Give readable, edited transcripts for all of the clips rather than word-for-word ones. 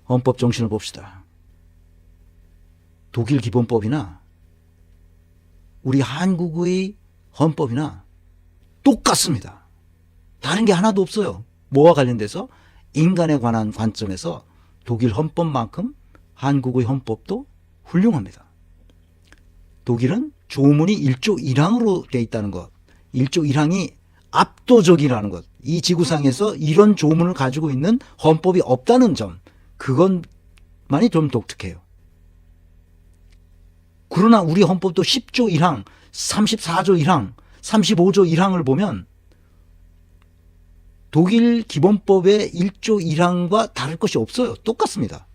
헌법 정신을 봅시다. 독일 기본법이나 우리 한국의 헌법이나 똑같습니다. 다른 게 하나도 없어요. 뭐와 관련돼서? 인간에 관한 관점에서 독일 헌법만큼 한국의 헌법도 훌륭합니다. 독일은 조문이 1조 1항으로 되어 있다는 것, 1조 1항이 압도적이라는 것, 이 지구상에서 이런 조문을 가지고 있는 헌법이 없다는 점, 그것만이 좀 독특해요. 그러나 우리 헌법도 10조 1항, 34조 1항, 35조 1항을 보면 독일 기본법의 1조 1항과 다를 것이 없어요. 똑같습니다.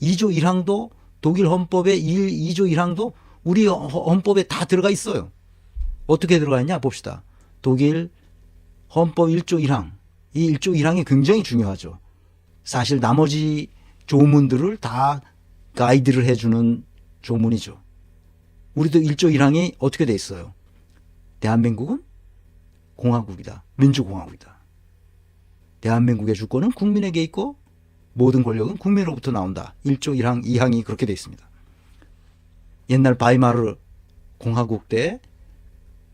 2조 1항도 독일 헌법의 2조 1항도 우리 헌법에 다 들어가 있어요. 어떻게 들어가 있냐 봅시다. 독일 헌법 1조 1항, 이 1조 1항이 굉장히 중요하죠. 사실 나머지 조문들을 다 가이드를 해주는 조문이죠. 우리도 1조 1항이 어떻게 돼 있어요? 대한민국은 공화국이다. 민주공화국이다. 대한민국의 주권은 국민에게 있고 모든 권력은 국민으로부터 나온다. 1조 1항, 2항이 그렇게 돼 있습니다. 옛날 바이마르 공화국 때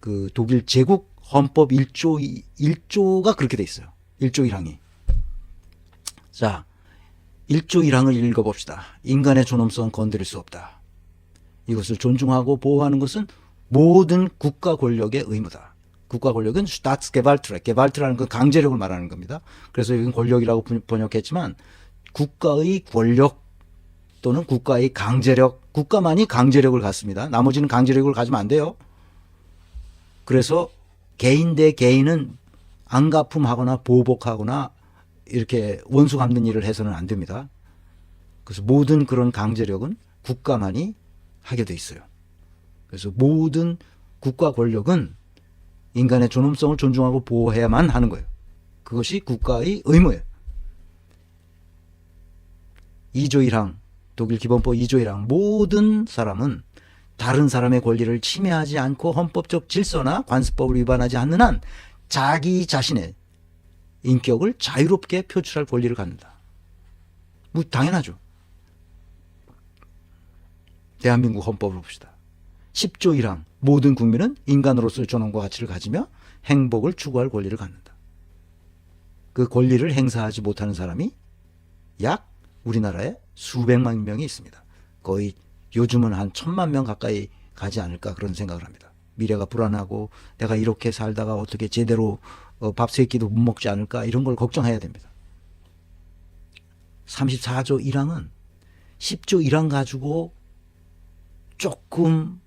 그 독일 제국 헌법 1조가 그렇게 돼 있어요. 1조 1항이. 자, 1조 1항을 읽어봅시다. 인간의 존엄성 건드릴 수 없다. 이것을 존중하고 보호하는 것은 모든 국가 권력의 의무다. 국가 권력은 Staatsgewalt, Gewalt라는 건 강제력을 말하는 겁니다. 그래서 여기는 권력이라고 번역했지만 국가의 권력 또는 국가의 강제력, 국가만이 강제력을 갖습니다. 나머지는 강제력을 가지면 안 돼요. 그래서 개인 대 개인은 안가품하거나 보복하거나 이렇게 원수 갚는 일을 해서는 안 됩니다. 그래서 모든 그런 강제력은 국가만이 하게 돼 있어요. 그래서 모든 국가 권력은 인간의 존엄성을 존중하고 보호해야만 하는 거예요. 그것이 국가의 의무예요. 2조 1항, 독일 기본법 2조 1항, 모든 사람은 다른 사람의 권리를 침해하지 않고 헌법적 질서나 관습법을 위반하지 않는 한 자기 자신의 인격을 자유롭게 표출할 권리를 갖는다. 뭐 당연하죠. 대한민국 헌법을 봅시다. 10조 1항, 모든 국민은 인간으로서의 존엄과 가치를 가지며 행복을 추구할 권리를 갖는다. 그 권리를 행사하지 못하는 사람이 약 우리나라에 수백만 명이 있습니다. 거의 요즘은 한 1000만 명 가까이 가지 않을까 그런 생각을 합니다. 미래가 불안하고 내가 이렇게 살다가 어떻게 제대로 밥 세 끼도 못 먹지 않을까 이런 걸 걱정해야 됩니다. 34조 1항은 10조 1항 가지고 조금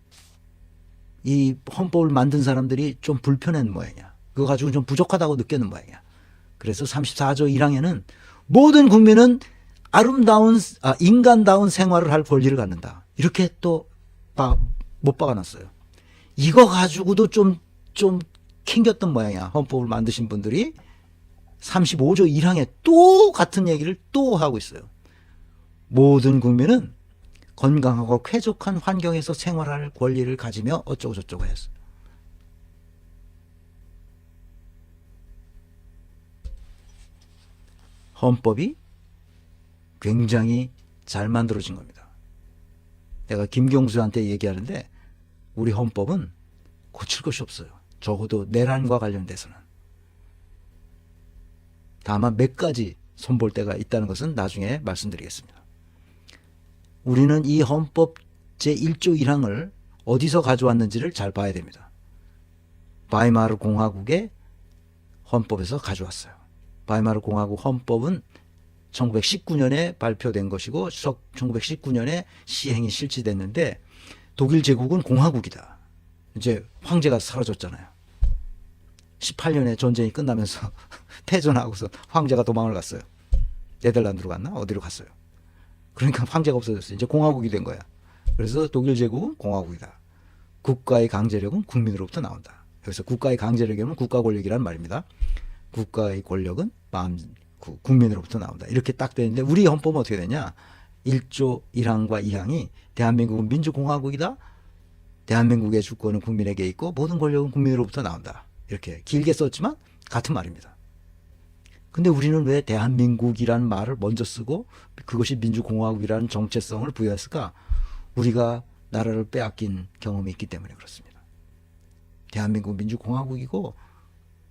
이 헌법을 만든 사람들이 좀 불편한 모양이야. 그거 가지고 좀 부족하다고 느끼는 모양이야. 그래서 34조 1항에는 모든 국민은 아름다운 인간다운 생활을 할 권리를 갖는다. 이렇게 또 못 박아놨어요. 이거 가지고도 좀 캥겼던 모양이야. 헌법을 만드신 분들이 35조 1항에 또 같은 얘기를 또 하고 있어요. 모든 국민은 건강하고 쾌적한 환경에서 생활할 권리를 가지며 어쩌고 저쩌고 했어요. 헌법이 굉장히 잘 만들어진 겁니다. 내가 김경수한테 얘기하는데 우리 헌법은 고칠 것이 없어요. 적어도 내란과 관련돼서는. 다만 몇 가지 손볼 때가 있다는 것은 나중에 말씀드리겠습니다. 우리는 이 헌법 제1조 1항을 어디서 가져왔는지를 잘 봐야 됩니다. 바이마르 공화국의 헌법에서 가져왔어요. 바이마르 공화국 헌법은 1919년에 발표된 것이고 1919년에 시행이 실시됐는데 독일 제국은 공화국이다. 이제 황제가 사라졌잖아요. 18년에 전쟁이 끝나면서 패전하고서 황제가 도망을 갔어요. 네덜란드로 갔나? 어디로 갔어요. 그러니까 황제가 없어졌어요. 이제 공화국이 된 거야. 그래서 독일 제국은 공화국이다. 국가의 강제력은 국민으로부터 나온다. 여기서 국가의 강제력이면 국가 권력이란 말입니다. 국가의 권력은 국민으로부터 나온다. 이렇게 딱 되는데 우리 헌법은 어떻게 되냐? 1조 1항과 2항이 대한민국은 민주공화국이다. 대한민국의 주권은 국민에게 있고 모든 권력은 국민으로부터 나온다. 이렇게 길게 썼지만 같은 말입니다. 근데 우리는 왜 대한민국이라는 말을 먼저 쓰고 그것이 민주공화국이라는 정체성을 부여했을까? 우리가 나라를 빼앗긴 경험이 있기 때문에 그렇습니다. 대한민국 민주공화국이고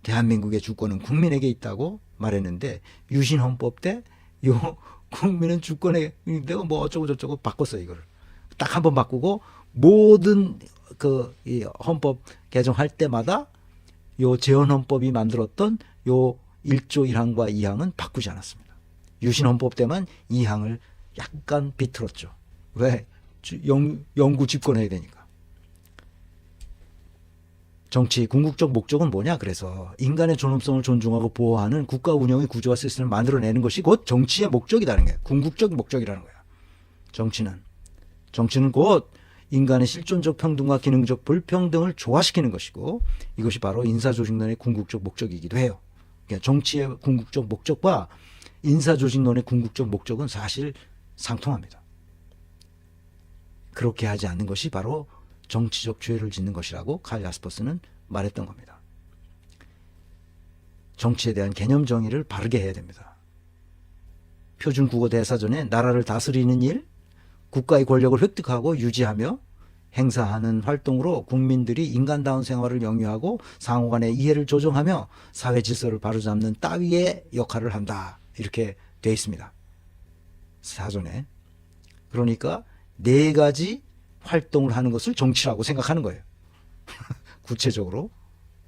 대한민국의 주권은 국민에게 있다고 말했는데 유신헌법 때 요 국민은 주권에 있다고 뭐 어쩌고 저쩌고 바꿨어요. 이거를 딱 한 번 바꾸고 모든 이 헌법 개정할 때마다 요 재헌헌법이 만들었던 요 1조 1항과 2항은 바꾸지 않았습니다. 유신헌법 때만 2항을 약간 비틀었죠. 왜? 영구 집권해야 되니까. 정치 궁극적 목적은 뭐냐? 그래서 인간의 존엄성을 존중하고 보호하는 국가 운영의 구조와 시스템을 만들어내는 것이 곧 정치의 목적이라는 거예요. 궁극적 목적이라는 거예요. 정치는 곧 인간의 실존적 평등과 기능적 불평등을 조화시키는 것이고 이것이 바로 인사조직론의 궁극적 목적이기도 해요. 그러니까 정치의 궁극적 목적과 인사조직론의 궁극적 목적은 사실 상통합니다. 그렇게 하지 않는 것이 바로 정치적 죄를 짓는 것이라고 칼 야스퍼스는 말했던 겁니다. 정치에 대한 개념 정의를 바르게 해야 됩니다. 표준 국어 대사전에 나라를 다스리는 일, 국가의 권력을 획득하고 유지하며 행사하는 활동으로 국민들이 인간다운 생활을 영위하고 상호간의 이해를 조정하며 사회 질서를 바로잡는 따위의 역할을 한다. 이렇게 되어 있습니다. 사전에. 그러니까 4가지 활동을 하는 것을 정치라고 생각하는 거예요. 구체적으로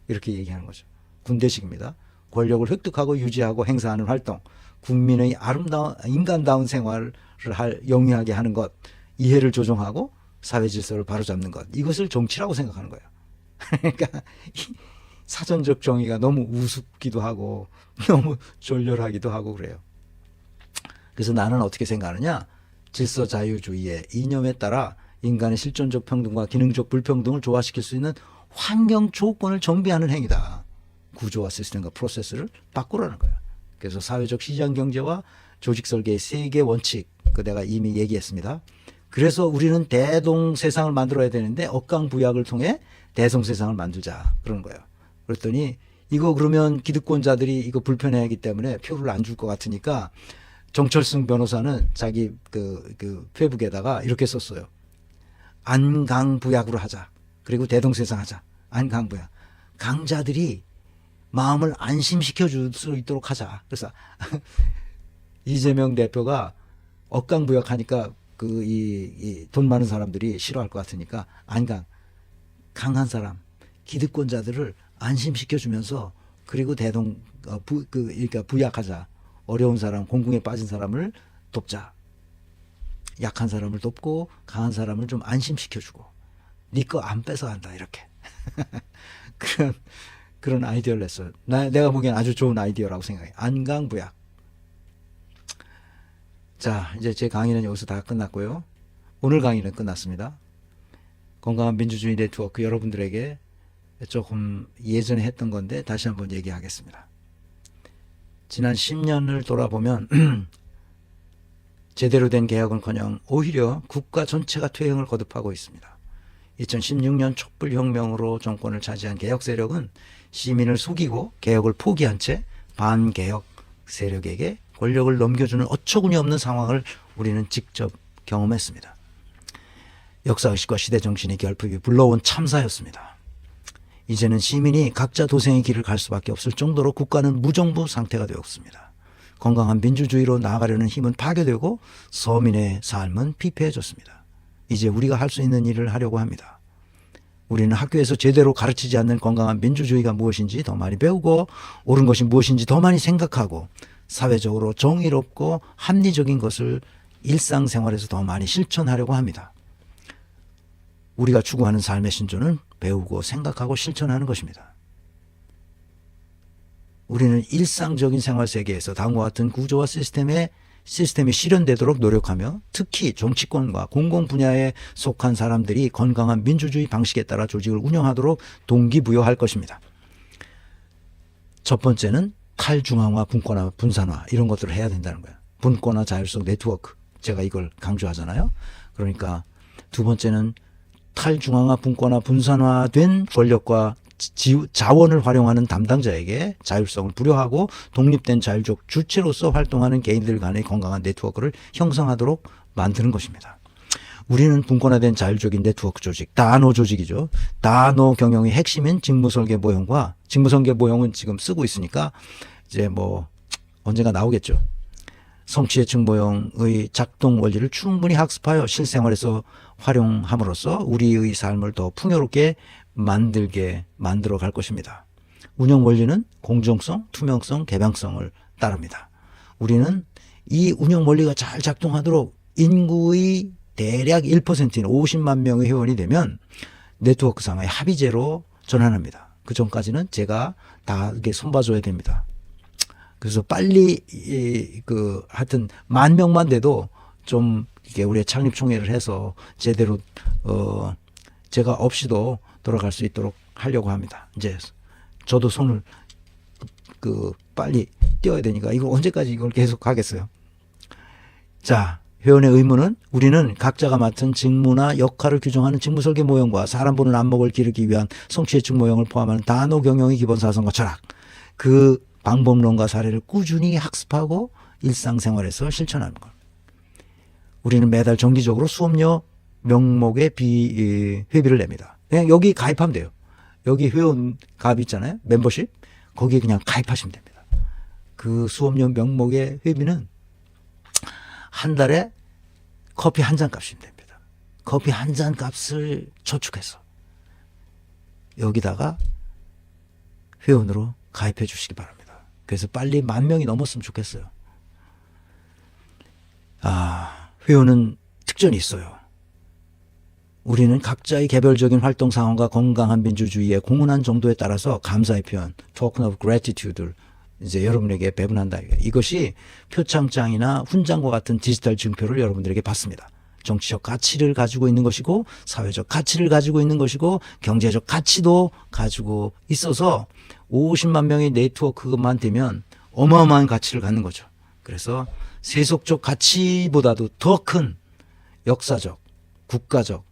이렇게 얘기하는 거죠. 군대식입니다. 권력을 획득하고 유지하고 행사하는 활동, 국민의 아름다운 인간다운 생활을 영위하게 하는 것, 이해를 조정하고 사회 질서를 바로잡는 것, 이것을 정치라고 생각하는 거예요. 그러니까 사전적 정의가 너무 우습기도 하고 너무 졸렬하기도 하고 그래요. 그래서 나는 어떻게 생각하느냐? 질서자유주의의 이념에 따라 인간의 실존적 평등과 기능적 불평등을 조화시킬 수 있는 환경 조건을 정비하는 행위다. 구조와 시스템과 프로세스를 바꾸라는 거예요. 그래서 사회적 시장 경제와 조직 설계의 3개 원칙, 내가 이미 얘기했습니다. 그래서 우리는 대동 세상을 만들어야 되는데 억강부약을 통해 대성 세상을 만들자 그러는 거예요. 그랬더니 이거 그러면 기득권자들이 이거 불편해하기 때문에 표를 안 줄 것 같으니까 정철승 변호사는 자기 그 페북에다가 이렇게 썼어요. 안강부약으로 하자. 그리고 대동세상 하자. 안강부약. 강자들이 마음을 안심시켜 줄 수 있도록 하자. 그래서 이재명 대표가 억강부약 하니까 돈 많은 사람들이 싫어할 것 같으니까 강한 사람, 기득권자들을 안심시켜 주면서 그리고 그러니까 부약하자. 어려운 사람, 공궁에 빠진 사람을 돕자. 약한 사람을 돕고 강한 사람을 좀 안심시켜주고 네 거 안 뺏어간다 이렇게 그런 아이디어를 냈어요. 내가 보기엔 아주 좋은 아이디어라고 생각해. 안강부약. 자, 이제 제 강의는 여기서 다 끝났고요. 오늘 강의는 끝났습니다. 건강한 민주주의 네트워크 여러분들에게 조금 예전에 했던 건데 다시 한번 얘기하겠습니다. 지난 10년을 돌아보면 제대로 된 개혁은커녕 오히려 국가 전체가 퇴행을 거듭하고 있습니다. 2016년 촛불혁명으로 정권을 차지한 개혁 세력은 시민을 속이고 개혁을 포기한 채 반개혁 세력에게 권력을 넘겨주는 어처구니 없는 상황을 우리는 직접 경험했습니다. 역사의식과 시대정신의 결핍이 불러온 참사였습니다. 이제는 시민이 각자 도생의 길을 갈 수밖에 없을 정도로 국가는 무정부 상태가 되었습니다. 건강한 민주주의로 나아가려는 힘은 파괴되고 서민의 삶은 피폐해졌습니다. 이제 우리가 할 수 있는 일을 하려고 합니다. 우리는 학교에서 제대로 가르치지 않는 건강한 민주주의가 무엇인지 더 많이 배우고 옳은 것이 무엇인지 더 많이 생각하고 사회적으로 정의롭고 합리적인 것을 일상생활에서 더 많이 실천하려고 합니다. 우리가 추구하는 삶의 신조는 배우고 생각하고 실천하는 것입니다. 우리는 일상적인 생활 세계에서 다음과 같은 구조와 시스템이 실현되도록 노력하며 특히 정치권과 공공 분야에 속한 사람들이 건강한 민주주의 방식에 따라 조직을 운영하도록 동기부여할 것입니다. 첫 번째는 탈중앙화, 분권화, 분산화 이런 것들을 해야 된다는 거예요. 분권화, 자율성 네트워크. 제가 이걸 강조하잖아요. 그러니까 두 번째는 탈중앙화, 분권화, 분산화된 권력과 자원을 활용하는 담당자에게 자율성을 부여하고 독립된 자율적 주체로서 활동하는 개인들 간의 건강한 네트워크를 형성하도록 만드는 것입니다. 우리는 분권화된 자율적인 네트워크 조직, 다노 조직이죠. 다노 경영의 핵심인 직무설계 모형과 직무설계 모형은 지금 쓰고 있으니까 이제 뭐 언젠가 나오겠죠. 성취예측 모형의 작동 원리를 충분히 학습하여 실생활에서 활용함으로써 우리의 삶을 더 풍요롭게 만들어 갈 것입니다. 운영 원리는 공정성, 투명성, 개방성을 따릅니다. 우리는 이 운영 원리가 잘 작동하도록 인구의 대략 1%인 50만 명의 회원이 되면 네트워크상의 합의제로 전환합니다. 그 전까지는 제가 다 이렇게 손봐줘야 됩니다. 그래서 빨리 하여튼 10,000명만 돼도 좀 이게 우리 창립총회를 해서 제대로 제가 없이도 돌아갈 수 있도록 하려고 합니다. 이제 저도 손을 빨리 띄어야 되니까 이거 언제까지 이걸 계속 하겠어요. 자, 회원의 의무는 우리는 각자가 맡은 직무나 역할을 규정하는 직무설계 모형과 사람 보는 안목을 기르기 위한 성취예측 모형을 포함하는 다노 경영의 기본 사상과 철학, 그 방법론과 사례를 꾸준히 학습하고 일상생활에서 실천하는 것. 우리는 매달 정기적으로 수업료 명목의 회비를 냅니다. 그냥 여기 가입하면 돼요. 여기 회원 가입 있잖아요. 멤버십. 거기에 그냥 가입하시면 됩니다. 그 수업료 명목의 회비는 한 달에 커피 한 잔 값이면 됩니다. 커피 한 잔 값을 저축해서 여기다가 회원으로 가입해 주시기 바랍니다. 그래서 빨리 10,000명이 넘었으면 좋겠어요. 회원은 특전이 있어요. 우리는 각자의 개별적인 활동 상황과 건강한 민주주의의 공헌한 정도에 따라서 감사의 표현, token of gratitude를 이제 여러분에게 배분한다. 이것이 표창장이나 훈장과 같은 디지털 증표를 여러분들에게 받습니다. 정치적 가치를 가지고 있는 것이고 사회적 가치를 가지고 있는 것이고 경제적 가치도 가지고 있어서 50만 명의 네트워크만 되면 어마어마한 가치를 갖는 거죠. 그래서 세속적 가치보다도 더 큰 역사적, 국가적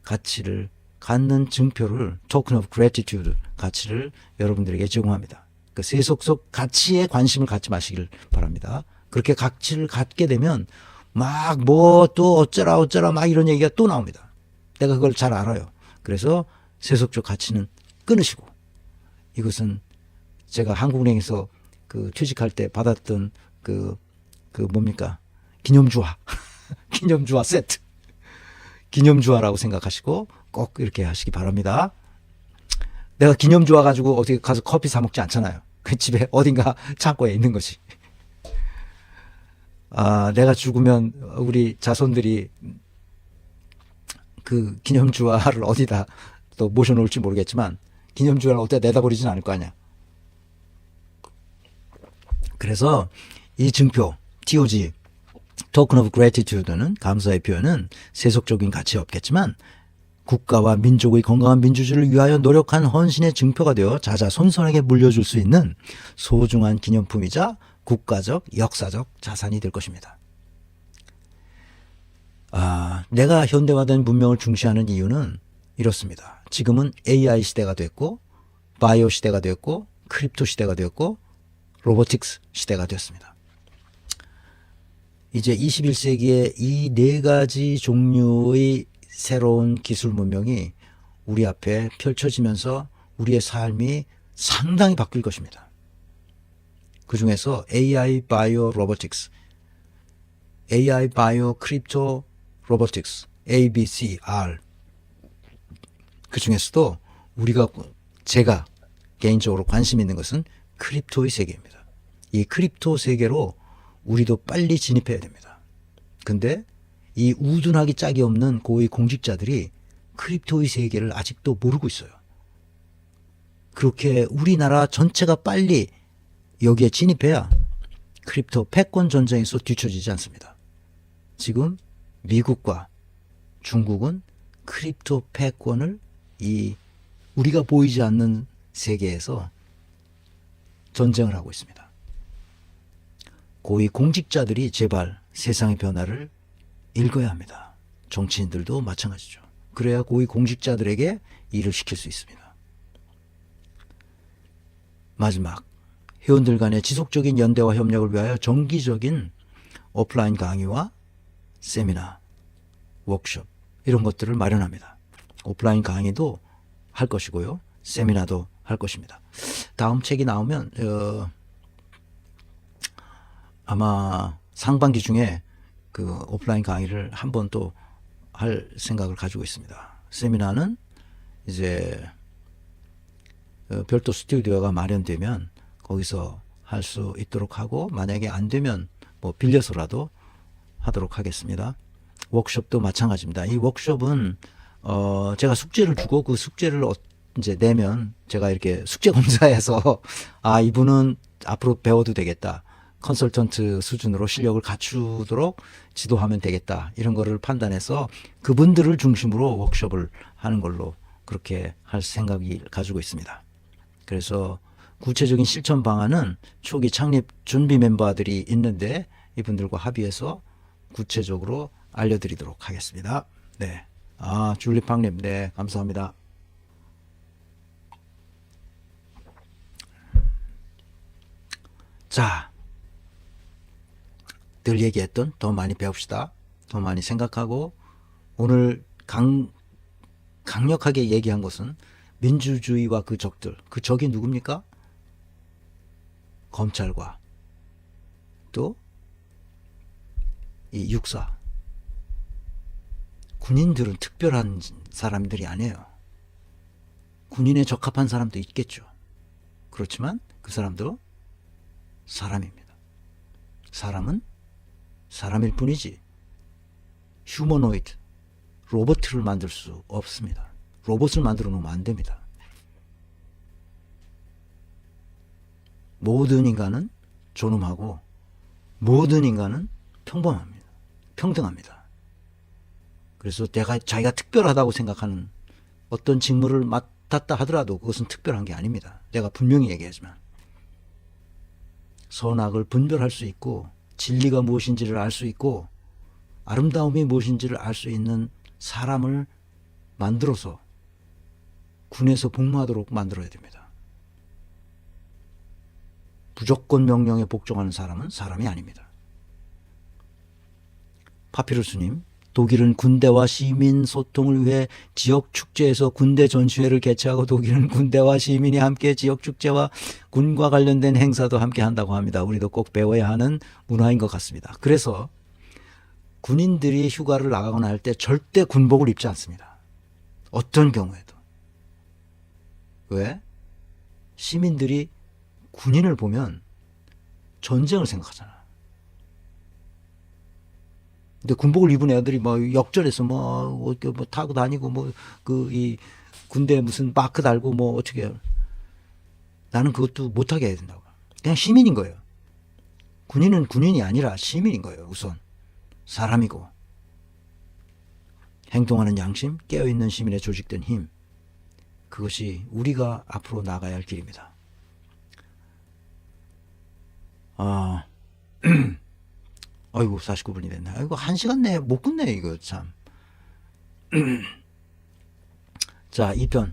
가치를 갖는 증표를 token of gratitude 가치를 여러분들에게 제공합니다. 그 세속적 가치에 관심을 갖지 마시길 바랍니다. 그렇게 가치를 갖게 되면 막 뭐 또 어쩌라 막 이런 얘기가 또 나옵니다. 내가 그걸 잘 알아요. 그래서 세속적 가치는 끊으시고, 이것은 제가 한국은행에서 퇴직할 때 받았던 뭡니까? 기념주화. 기념주화 세트. 기념주화라고 생각하시고 꼭 이렇게 하시기 바랍니다. 내가 기념주화 가지고 어떻게 가서 커피 사 먹지 않잖아요. 그 집에 어딘가 창고에 있는 거지. 내가 죽으면 우리 자손들이 그 기념주화를 어디다 또 모셔놓을지 모르겠지만 기념주화를 어디다 내다버리진 않을 거 아니야. 그래서 이 증표 TOG Token of Gratitude는 감사의 표현은 세속적인 가치 없겠지만 국가와 민족의 건강한 민주주의를 위하여 노력한 헌신의 증표가 되어 자자손손에게 물려줄 수 있는 소중한 기념품이자 국가적, 역사적 자산이 될 것입니다. 내가 현대화된 문명을 중시하는 이유는 이렇습니다. 지금은 AI 시대가 됐고, 바이오 시대가 됐고, 크립토 시대가 됐고, 로보틱스 시대가 됐습니다. 이제 21세기에 이 4가지 종류의 새로운 기술 문명이 우리 앞에 펼쳐지면서 우리의 삶이 상당히 바뀔 것입니다. 그 중에서 AI, 바이오, 로보틱스, AI, 바이오, 크립토, 로보틱스, A, B, C, R. 그 중에서도 제가 개인적으로 관심 있는 것은 크립토의 세계입니다. 이 크립토 세계로 우리도 빨리 진입해야 됩니다. 근데 이 우둔하기 짝이 없는 고위 공직자들이 크립토의 세계를 아직도 모르고 있어요. 그렇게 우리나라 전체가 빨리 여기에 진입해야 크립토 패권 전쟁에서 뒤처지지 않습니다. 지금 미국과 중국은 크립토 패권을 우리가 보이지 않는 세계에서 전쟁을 하고 있습니다. 고위 공직자들이 제발 세상의 변화를 읽어야 합니다. 정치인들도 마찬가지죠. 그래야 고위 공직자들에게 일을 시킬 수 있습니다. 마지막, 회원들 간의 지속적인 연대와 협력을 위하여 정기적인 오프라인 강의와 세미나, 워크숍 이런 것들을 마련합니다. 오프라인 강의도 할 것이고요. 세미나도 할 것입니다. 다음 책이 나오면 아마 상반기 중에 그 오프라인 강의를 한 번 또 할 생각을 가지고 있습니다. 세미나는 이제 별도 스튜디오가 마련되면 거기서 할 수 있도록 하고, 만약에 안 되면 뭐 빌려서라도 하도록 하겠습니다. 워크숍도 마찬가지입니다. 이 워크숍은 제가 숙제를 주고 그 숙제를 이제 내면 제가 이렇게 숙제 검사해서 아, 이분은 앞으로 배워도 되겠다, 컨설턴트 수준으로 실력을 갖추도록 지도하면 되겠다, 이런 거를 판단해서 그분들을 중심으로 워크숍을 하는 걸로 그렇게 할 생각이 가지고 있습니다. 그래서 구체적인 실천 방안은 초기 창립 준비 멤버들이 있는데 이분들과 합의해서 구체적으로 알려드리도록 하겠습니다. 네. 아, 줄리팡님, 네, 감사합니다. 자, 늘 얘기했던 더 많이 배웁시다. 더 많이 생각하고, 오늘 강력하게 얘기한 것은 민주주의와 그 적들, 그 적이 누굽니까? 검찰과 또 이 육사, 군인들은 특별한 사람들이 아니에요. 군인에 적합한 사람도 있겠죠. 그렇지만 그 사람도 사람입니다. 사람은 사람일 뿐이지 휴머노이드, 로봇을 만들 수 없습니다. 로봇을 만들어 놓으면 안 됩니다. 모든 인간은 존엄하고 모든 인간은 평범합니다. 평등합니다. 그래서 자기가 특별하다고 생각하는 어떤 직무를 맡았다 하더라도 그것은 특별한 게 아닙니다. 내가 분명히 얘기하지만 선악을 분별할 수 있고, 진리가 무엇인지를 알 수 있고, 아름다움이 무엇인지를 알 수 있는 사람을 만들어서 군에서 복무하도록 만들어야 됩니다. 무조건 명령에 복종하는 사람은 사람이 아닙니다. 파피루스님, 독일은 군대와 시민 소통을 위해 지역 축제에서 군대 전시회를 개최하고, 독일은 군대와 시민이 함께 지역 축제와 군과 관련된 행사도 함께 한다고 합니다. 우리도 꼭 배워야 하는 문화인 것 같습니다. 그래서 군인들이 휴가를 나가거나 할 때 절대 군복을 입지 않습니다. 어떤 경우에도. 왜? 시민들이 군인을 보면 전쟁을 생각하잖아. 근데 군복을 입은 애들이 뭐 역전해서 뭐 타고 다니고 이 군대에 무슨 마크 달고 뭐 어떻게 해요. 나는 그것도 못하게 해야 된다고. 그냥 시민인 거예요. 군인은 군인이 아니라 시민인 거예요. 우선 사람이고, 행동하는 양심, 깨어있는 시민의 조직된 힘, 그것이 우리가 앞으로 나가야 할 길입니다. 아이고 49분이 됐네. 아이고 1시간 내에 못 끝내 이거 참. 자, 2편.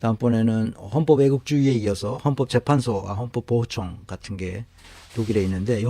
다음번에는 헌법 애국주의에 이어서 헌법재판소와 헌법보호청 같은 게 독일에 있는데